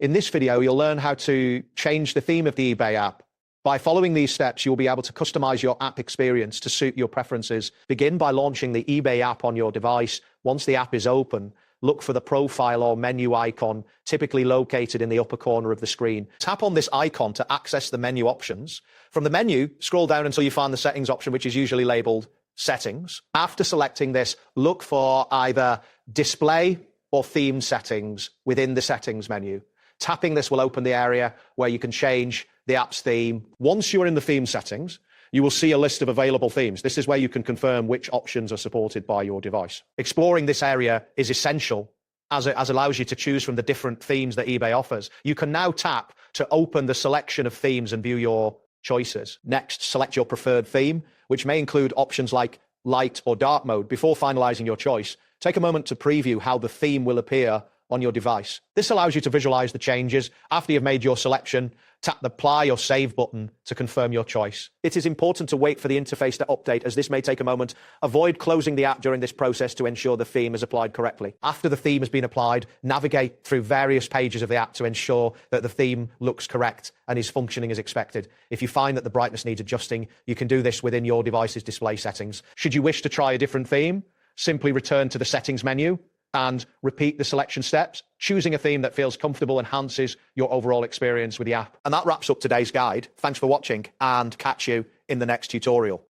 In this video, you'll learn how to change the theme of the eBay app. By following these steps, you'll be able to customize your app experience to suit your preferences. Begin by launching the eBay app on your device. Once the app is open, look for the profile or menu icon, typically located in the upper corner of the screen. Tap on this icon to access the menu options. From the menu, scroll down until you find the settings option, which is usually labeled Settings. After selecting this, look for either Display or Theme Settings within the Settings menu. Tapping this will open the area where you can change the app's theme. Once you're in the theme settings, you will see a list of available themes. This is where you can confirm which options are supported by your device. Exploring this area is essential as it allows you to choose from the different themes that eBay offers. You can now tap to open the selection of themes and view your choices. Next, select your preferred theme, which may include options like light or dark mode. Before finalizing your choice, take a moment to preview how the theme will appear on your device. This allows you to visualize the changes. After you've made your selection, tap the apply or save button to confirm your choice. It is important to wait for the interface to update, as this may take a moment. Avoid closing the app during this process to ensure the theme is applied correctly. After the theme has been applied, navigate through various pages of the app to ensure that the theme looks correct and is functioning as expected. If you find that the brightness needs adjusting, you can do this within your device's display settings. Should you wish to try a different theme, simply return to the settings menu and repeat the selection steps. Choosing a theme that feels comfortable enhances your overall experience with the app. And that wraps up today's guide. Thanks for watching, and catch you in the next tutorial.